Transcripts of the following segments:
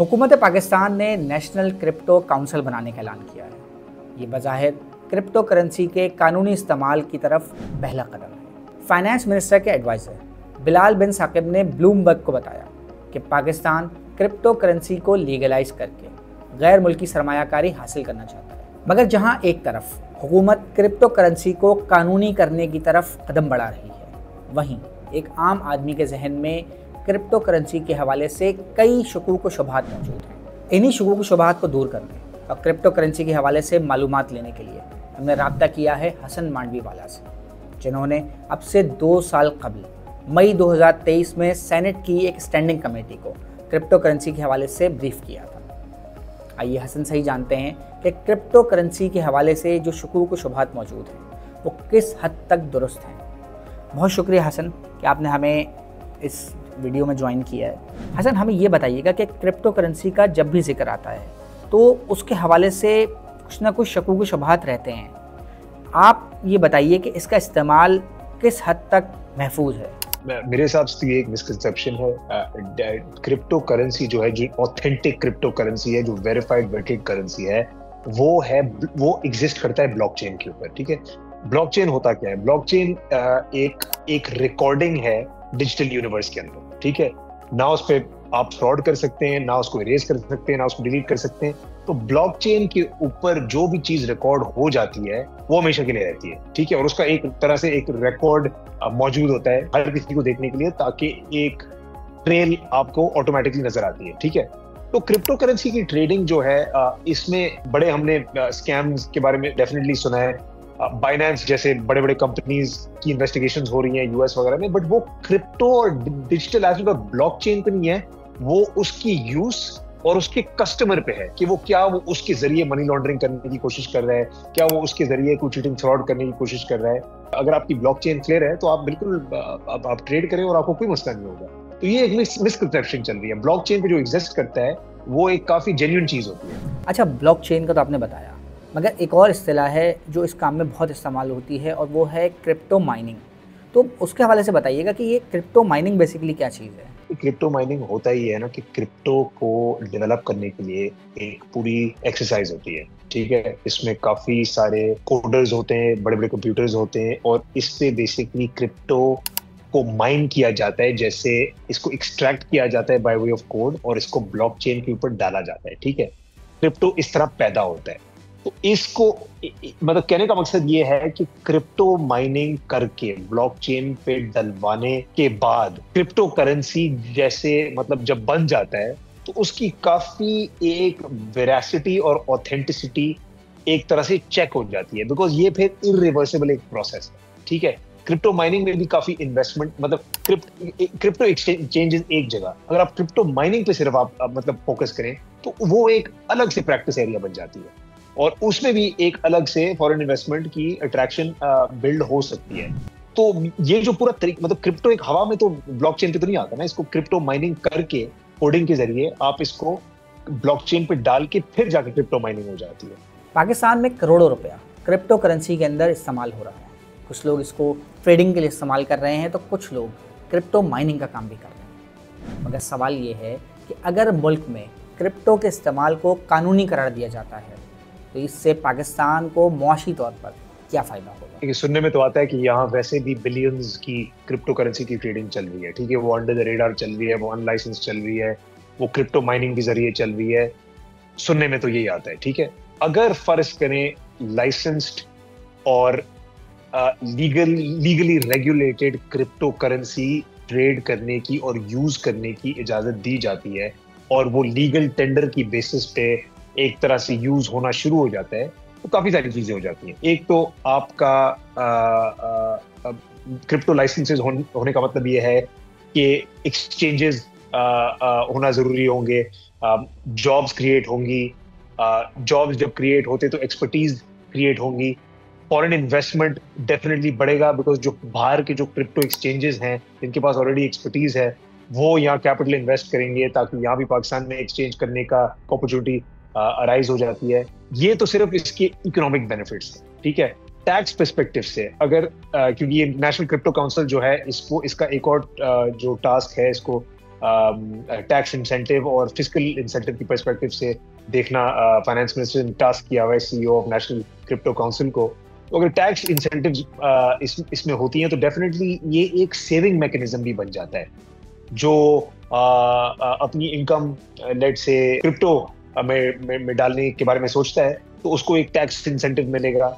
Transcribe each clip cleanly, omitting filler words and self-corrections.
हुकूमत पाकिस्तान ने national crypto council बनाने का ऐलान किया है। ये बज़ाहिर क्रिप्टो करेंसी के कानूनी इस्तेमाल की तरफ पहला कदम है। फाइनेंस मिनिस्टर के एडवाइज़र बिलाल बिन साकिब ने ब्लूमबर्ग को बताया कि पाकिस्तान क्रिप्टो करेंसी को लीगलाइज करके गैर मुल्की सरमायाकारी हासिल करना चाहता है, मगर जहां एक तरफ हुकूमत क्रिप्टो करेंसी को कानूनी करने की तरफ कदम बढ़ा रही है, वहीं एक आम आदमी के जहन में क्रिप्टो करेंसी के हवाले से कई शकूक व शुबहात मौजूद हैं। इन्हीं शकूक व शुबहात को दूर करने और क्रिप्टो करेंसी के हवाले से मालूमात लेने के लिए हमने राब्ता किया है हसन मांडवी वाला से, जिन्होंने अब से 2 साल कबल मई 2023 में सेनेट की एक स्टैंडिंग कमेटी को क्रिप्टो करेंसी के हवाले से ब्रीफ किया था। आइए हसन से ही जानते हैं कि क्रिप्टो करेंसी के हवाले से जो शकूक व शुबहात मौजूद हैं वो किस हद तक दुरुस्त हैं। बहुत शुक्रिया हसन कि आपने हमें इस वीडियो में ज्वाइन किया है। हसन, हमें ये बताइएगा कि क्रिप्टो करेंसी का जब भी जिक्र आता है तो उसके हवाले से कुछ ना कुछ शकूक व शुबहात रहते हैं। आप ये बताइए कि इसका इस्तेमाल किस हद तक महफूज है। मेरे हिसाब से ये एक मिसकंसेप्शन है। क्रिप्टो करेंसी जो है, जो ऑथेंटिक क्रिप्टो करेंसी है, जो वेरीफाइड वेटेड करेंसी है, वो एग्जिस्ट करता है ब्लॉकचेन के ऊपर। ठीक है, ब्लॉकचेन होता क्या है? ब्लॉकचेन एक रिकॉर्डिंग है डिजिटल यूनिवर्स के अंदर। ठीक है, ना उस पे आप फ्रॉड कर सकते हैं, ना उसको इरेज कर सकते हैं, ना उसको डिलीट कर सकते हैं। तो ब्लॉकचेन के ऊपर जो भी चीज रिकॉर्ड हो जाती है वो हमेशा के लिए रहती है। ठीक है, और उसका एक तरह से एक रिकॉर्ड मौजूद होता है हर किसी को देखने के लिए, ताकि एक ट्रेल आपको ऑटोमेटिकली नजर आती है। ठीक है, तो क्रिप्टो करेंसी की ट्रेडिंग जो है, इसमें बड़े हमने स्कैम्स के बारे में डेफिनेटली सुना है। बाइनेंस जैसे बड़े बड़े कंपनीज की इन्वेस्टिगेशंस हो रही हैं यूएस वगैरह में, बट वो क्रिप्टो और डिजिटल एसेट और ब्लॉकचेन पे नहीं है, वो उसकी यूज और उसके कस्टमर पे है कि वो उसके जरिए मनी लॉन्ड्रिंग करने की कोशिश कर रहा है, क्या वो उसके जरिए कोई चीटिंग फ्रॉड करने की कोशिश कर रहा है। अगर आपकी ब्लॉकचेन क्लियर है तो आप बिल्कुल आप ट्रेड करें और आपको कोई मसला नहीं होगा। तो ये एक मिसकंसेप्शन चल रही है। ब्लॉकचेन पे जो एग्जिस्ट करता है वो एक काफी जेन्युइन चीज होती है। अच्छा, ब्लॉकचेन का तो आपने बताया, मगर एक और इस्तिलाह है जो इस काम में बहुत इस्तेमाल होती है और वो है क्रिप्टो माइनिंग। तो उसके हवाले से बताइएगा कि ये क्रिप्टो माइनिंग बेसिकली क्या चीज़ है। क्रिप्टो माइनिंग होता ही है ना कि क्रिप्टो को डेवलप करने के लिए एक पूरी एक्सरसाइज होती है। ठीक है, इसमें काफी सारे कोडर्स होते हैं, बड़े बड़े कंप्यूटर्स होते हैं, और इससे बेसिकली क्रिप्टो को माइन किया जाता है, जैसे इसको एक्सट्रैक्ट किया जाता है बाय वे ऑफ कोड और इसको ब्लॉकचेन के ऊपर डाला जाता है। ठीक है, क्रिप्टो इस तरह पैदा होता है। तो इसको मतलब कहने का मकसद ये है कि क्रिप्टो माइनिंग करके ब्लॉकचेन पे डलवाने के बाद क्रिप्टो करेंसी जैसे मतलब जब बन जाता है तो उसकी काफी एक वेरासिटी और ऑथेंटिसिटी एक तरह से चेक हो जाती है, बिकॉज ये फिर इरिवर्सिबल एक प्रोसेस है। ठीक है, क्रिप्टो माइनिंग में भी काफी इन्वेस्टमेंट, मतलब क्रिप्टो एक्सचेंजेस एक जगह, अगर आप क्रिप्टो माइनिंग पे सिर्फ आप मतलब फोकस करें तो वो एक अलग से प्रैक्टिस एरिया बन जाती है, और उसमें भी एक अलग से फॉरेन इन्वेस्टमेंट की अट्रैक्शन बिल्ड हो सकती है। तो ये जो पूरा मतलब क्रिप्टो एक हवा में तो ब्लॉकचेन पे तो नहीं आता ना, इसको क्रिप्टो माइनिंग करके कोडिंग के जरिए आप इसको ब्लॉकचेन पे डाल के फिर जाके क्रिप्टो माइनिंग हो जाती है। पाकिस्तान में करोड़ों रुपया क्रिप्टो करेंसी के अंदर इस्तेमाल हो रहा है। कुछ लोग इसको ट्रेडिंग के लिए इस्तेमाल कर रहे हैं तो कुछ लोग क्रिप्टो माइनिंग का काम भी कर रहे हैं। मगर सवाल ये है कि अगर मुल्क में क्रिप्टो के इस्तेमाल को कानूनी करार दिया जाता है तो इससे पाकिस्तान को मुआशी तौर पर क्या फ़ायदा होगा? देखिए, सुनने में तो आता है कि यहाँ वैसे भी बिलियंस की क्रिप्टो करेंसी की ट्रेडिंग चल रही है। ठीक है, वो अंडर द रेडार चल रही है, वो अनलाइसेंस चल रही है, वो क्रिप्टो माइनिंग के जरिए चल रही है। सुनने में तो यही आता है। ठीक है, अगर फर्ज करें लाइसेंस्ड और legally regulated crypto currency trade करने की और यूज करने की इजाजत दी जाती है और वो लीगल टेंडर की बेसिस पे एक तरह से यूज होना शुरू हो जाता है, तो काफी सारी चीजें हो जाती हैं। एक तो आपका क्रिप्टो लाइसेंसेस होने का मतलब ये है कि एक्सचेंजेस होना जरूरी होंगे, जॉब्स क्रिएट होंगी, जॉब्स जब क्रिएट होते तो एक्सपर्टीज क्रिएट होंगी, फॉरेन इन्वेस्टमेंट डेफिनेटली बढ़ेगा, बिकॉज जो बाहर के जो क्रिप्टो एक्सचेंजेस हैं जिनके पास ऑलरेडी एक्सपर्टीज है वो यहाँ कैपिटल इन्वेस्ट करेंगे, ताकि यहाँ भी पाकिस्तान में एक्सचेंज करने का अपॉर्चुनिटी अराइज हो जाती है। ये तो सिर्फ इसके इकोनॉमिक बेनिफिट्स हैं। ठीक है, टैक्स पर्सपेक्टिव से क्योंकि ये नेशनल क्रिप्टो काउंसिल जो है इसका एक और जो टास्क है, इसको टैक्स इंसेंटिव और फिस्कल इंसेंटिव की पर्सपेक्टिव से देखना फाइनेंस मिनिस्टर ने टास्क किया हुआ है CEO of national crypto council को। तो अगर टैक्स इंसेंटिव इसमें होती हैं तो डेफिनेटली ये एक सेविंग मैकेनिज्म भी बन जाता है। जो अपनी इनकम लेट से क्रिप्टो में डालने के बारे में सोचता है तो उसको एक टैक्स इंसेंटिव मिलेगा।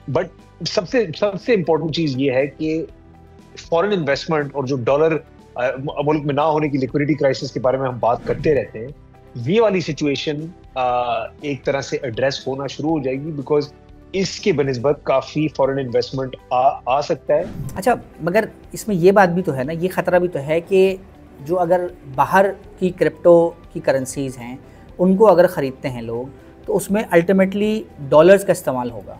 बट सबसे इम्पोर्टेंट चीज ये है कि फॉरेन इन्वेस्टमेंट और जो डॉलर मुल्क में ना होने की लिक्विडिटी क्राइसिस के बारे में हम बात करते रहते हैं, ये वाली सिचुएशन एक तरह से एड्रेस होना शुरू हो जाएगी, बिकॉज इसके बनिस्बत काफी फॉरेन इन्वेस्टमेंट आ सकता है। अच्छा, मगर इसमें ये बात भी तो है ना, ये खतरा भी तो है कि जो अगर बाहर की क्रिप्टो की करेंसीज हैं उनको अगर ख़रीदते हैं लोग तो उसमें अल्टीमेटली डॉलर्स का इस्तेमाल होगा।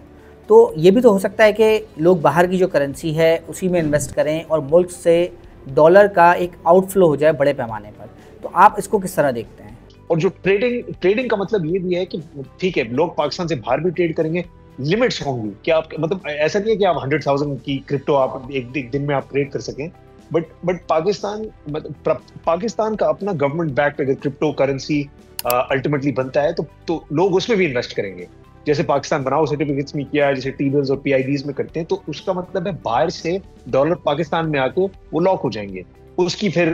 तो ये भी तो हो सकता है कि लोग बाहर की जो करेंसी है उसी में इन्वेस्ट करें और मुल्क से डॉलर का एक आउटफ्लो हो जाए बड़े पैमाने पर। तो आप इसको किस तरह देखते हैं? और जो ट्रेडिंग का मतलब ये भी है कि ठीक है, लोग पाकिस्तान से बाहर भी ट्रेड करेंगे, लिमिट्स होंगी कि आप, मतलब ऐसा नहीं है कि आप 100,000 की क्रिप्टो आप एक दिन में आप ट्रेड कर सकें। बट पाकिस्तान का अपना गवर्नमेंट बैक्ड अगर क्रिप्टो करेंसी अल्टीमेटली बनता है तो लोग उसमें भी इन्वेस्ट करेंगे, जैसे पाकिस्तान बनाओ सर्टिफिकेट्स में किया है, जैसे टी-बिल्स और पीआईडीज में करते हैं। तो उसका मतलब है बाहर से डॉलर पाकिस्तान में आके वो लॉक हो जाएंगे, उसकी फिर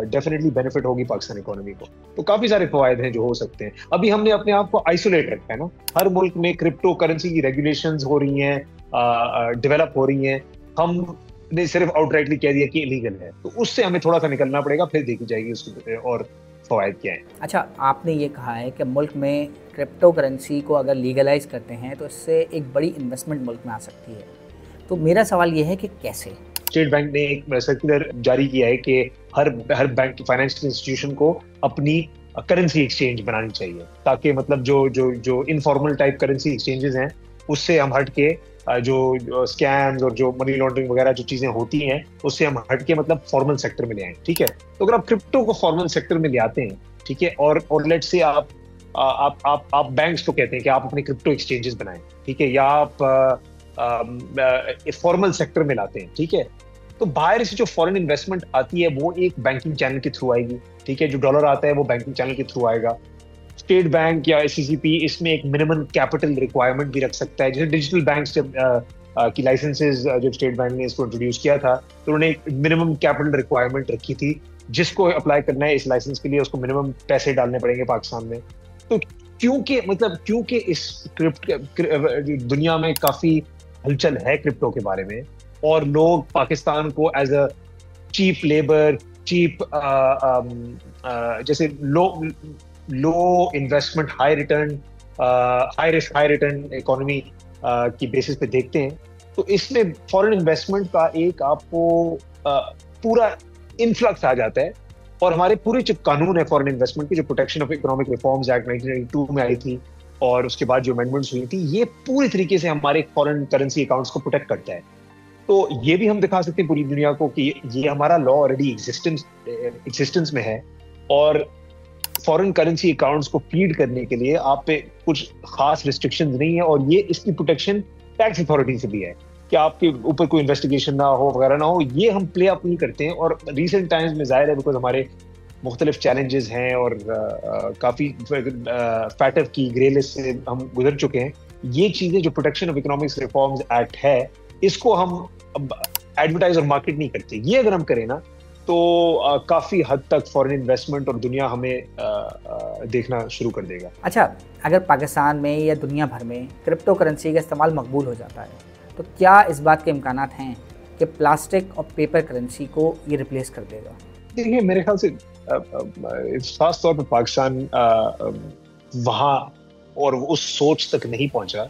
डेफिनेटली बेनिफिट होगी पाकिस्तान इकोनॉमी को। तो काफी सारे फवायद हैं जो हो सकते हैं। अभी हमने अपने आप को आइसोलेट रखा है ना, हर मुल्क में क्रिप्टो करेंसी की रेगुलेशंस हो रही हैं, डेवलप हो रही हैं, हमने सिर्फ आउटराइटली कह दिया कि इलीगल है, तो उससे हमें थोड़ा सा निकलना पड़ेगा, फिर देखी जाएगी उसके और फवायद क्या है। अच्छा, आपने ये कहा है कि मुल्क में क्रिप्टो करेंसी को अगर लीगलाइज करते हैं तो इससे एक बड़ी इन्वेस्टमेंट मुल्क में आ सकती है। तो मेरा सवाल ये है कि कैसे? स्टेट बैंक ने एक सर्कुलर जारी किया है कि हर बैंक फाइनेंशियल इंस्टीट्यूशन को अपनी करेंसी एक्सचेंज बनानी चाहिए, ताकि मतलब जो इनफॉर्मल टाइप करेंसी एक्सचेंजेस हैं उससे हम हट के जो स्कैम्स और जो मनी लॉन्ड्रिंग वगैरह जो चीजें होती हैं उससे हम हट के मतलब फॉर्मल सेक्टर में ले आए। ठीक है, तो अगर आप क्रिप्टो को फॉर्मल सेक्टर में ले आते हैं, ठीक है, और लेट्स से आप बैंक्स को कहते हैं कि आप अपने क्रिप्टो एक्सचेंजेस बनाएं, ठीक है, या आप फॉर्मल सेक्टर में लाते हैं, ठीक है, तो बाहर से जो फॉरेन इन्वेस्टमेंट आती है वो एक बैंकिंग चैनल के थ्रू आएगी। ठीक है, जो डॉलर आता है वो बैंकिंग चैनल के थ्रू आएगा। स्टेट बैंक या SCCP इसमें एक मिनिमम कैपिटल रिक्वायरमेंट भी रख सकता है। जैसे डिजिटल बैंक्स जब की लाइसेंसेज जब स्टेट बैंक ने इसको इंट्रोड्यूस किया था तो उन्होंने एक मिनिमम कैपिटल रिक्वायरमेंट रखी थी, जिसको अप्लाई करना है इस लाइसेंस के लिए उसको मिनिमम पैसे डालने पड़ेंगे पाकिस्तान में। तो क्योंकि इस दुनिया में काफी हलचल है क्रिप्टो के बारे में और लोग पाकिस्तान को as a cheap labour, cheap जैसे low investment high return, high risk high return economy की बेसिस पे देखते हैं, तो इसमें फॉरेन इन्वेस्टमेंट का एक आपको पूरा इन्फ्लक्स आ जाता है। और हमारे पूरे जो कानून है फॉरेन इन्वेस्टमेंट की, जो protection of economic reforms act 1992 में आई थी और उसके बाद जो अमेंडमेंट्स हुई थी, ये पूरी तरीके से हमारे फॉरेन करेंसी अकाउंट्स को प्रोटेक्ट करता है। तो ये भी हम दिखा सकते हैं पूरी दुनिया को कि ये हमारा लॉ ऑलरेडी एग्जिस्टेंस में है और फॉरेन करेंसी अकाउंट्स को फीड करने के लिए आप पे कुछ खास रिस्ट्रिक्शंस नहीं है। और ये इसकी प्रोटेक्शन टैक्स अथॉरिटी से भी है कि आपके ऊपर कोई इन्वेस्टिगेशन ना हो वगैरह ना हो, ये हम प्ले अप नहीं करते हैं। और रिसेंट टाइम्स में जाहिर है बिकॉज हमारे मुख्तलिफ चैलेंजेस हैं और काफ़ी फैटफ की ग्रे लिस्ट से हम गुजर चुके हैं, ये चीज़ें जो protection of economics reforms act है, इसको हम एडवर्टाइज और मार्केट नहीं करते। ये अगर हम करें ना तो काफ़ी हद तक फॉरेन इन्वेस्टमेंट और दुनिया हमें देखना शुरू कर देगा। अच्छा, अगर पाकिस्तान में या दुनिया भर में क्रिप्टो करेंसी का इस्तेमाल मकबूल हो जाता है तो क्या इस बात के इम्कानात हैं कि प्लास्टिक और पेपर करेंसी को ये रिप्लेस कर देगा? देखिए, मेरे ख्याल से खास तौर पर पाकिस्तान वहाँ और उस सोच तक नहीं पहुँचा।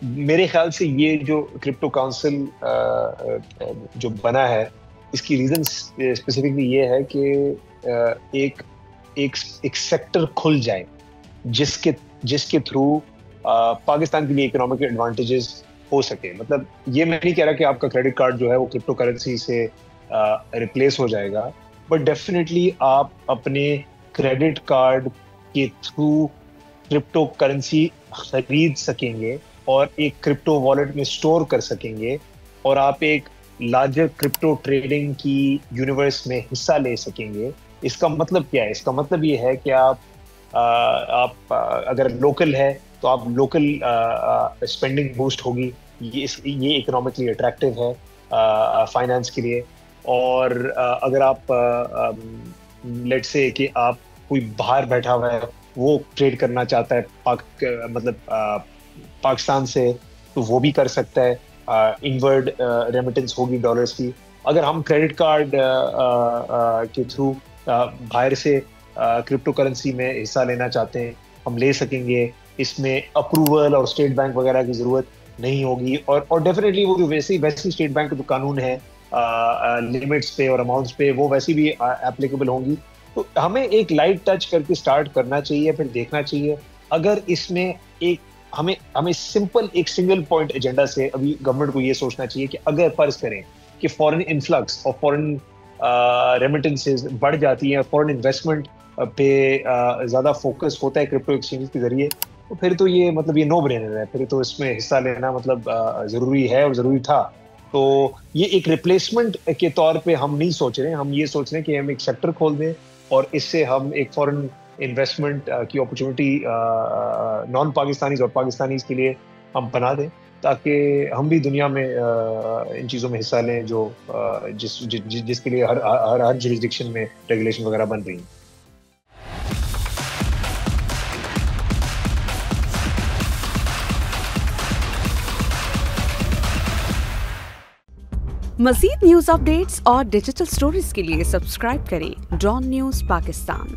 मेरे ख्याल से ये जो क्रिप्टो काउंसिल जो बना है, इसकी रीज़न स्पेसिफिकली ये है कि एक सेक्टर खुल जाए जिसके थ्रू पाकिस्तान के लिए इकोनॉमिक एडवांटेजेस हो सके। मतलब ये मैं नहीं कह रहा कि आपका क्रेडिट कार्ड जो है वो क्रिप्टो करेंसी से रिप्लेस हो जाएगा, बट डेफिनेटली आप अपने क्रेडिट कार्ड के थ्रू क्रिप्टो करेंसी खरीद सकेंगे और एक क्रिप्टो वॉलेट में स्टोर कर सकेंगे और आप एक لارجر کرپٹو ٹریڈنگ کی یونیورس میں حصہ لے سکیں گے. اس کا مطلب کیا ہے؟ اس کا مطلب یہ ہے کہ آپ اگر لوکل ہے تو آپ لوکل اسپینڈنگ بوسٹ ہوگی. یہ اکنامکلی اٹریکٹیو ہے فائنانس کے لیے. اور اگر آپ لیٹ سے کہ آپ کوئی باہر بیٹھا ہوا ہے وہ ٹریڈ کرنا چاہتا ہے مطلب پاکستان سے, تو وہ بھی کر سکتا ہے. انورڈ ریمیٹنس ہوگی ڈالرز کی. اگر ہم کریڈٹ کارڈ کے تھرو باہر سے کرپٹو کرنسی میں حصہ لینا چاہتے ہیں, ہم لے سکیں گے. اس میں اپروول اور اسٹیٹ بینک وغیرہ کی ضرورت نہیں ہوگی. اور ڈیفینیٹلی وہ جو ویسے اسٹیٹ بینک کے جو قانون ہے لمٹس پہ اور اماؤنٹس پہ, وہ ویسی بھی اپلیکیبل ہوں گی. تو ہمیں ایک لائٹ ٹچ کر کے اسٹارٹ کرنا چاہیے, پھر دیکھنا چاہیے. اگر اس میں ہمیں سمپل ایک سنگل پوائنٹ ایجنڈا سے ابھی گورنمنٹ کو یہ سوچنا چاہیے کہ اگر فرض کریں کہ فورن انفلکس اور فورن ریمیٹنسز بڑھ جاتی ہیں, فورن انویسٹمنٹ پہ زیادہ فوکس ہوتا ہے کرپٹو ایکسچینج کے ذریعے, تو پھر تو یہ مطلب یہ نو برینر ہے. پھر تو اس میں حصہ لینا مطلب ضروری ہے اور ضروری تھا. تو یہ ایک ریپلیسمنٹ کے طور پہ ہم نہیں سوچ رہے ہیں. ہم یہ سوچ رہے ہیں کہ ہم ایک سیکٹر کھول دیں اور اس سے ہم ایک فورن انویسٹمنٹ کی اپرچونٹی نان پاکستانیز اور پاکستانیز کے لیے ہم بنا دیں, تاکہ ہم بھی دنیا میں ان چیزوں میں حصہ لیں جو جس کے لیے ہر جوریسڈکشن میں ریگولیشن وغیرہ بن رہی ہیں. مزید نیوز اپ ڈیٹس اور ڈیجیٹل سٹوریز کے لیے سبسکرائب کریں ڈان نیوز پاکستان.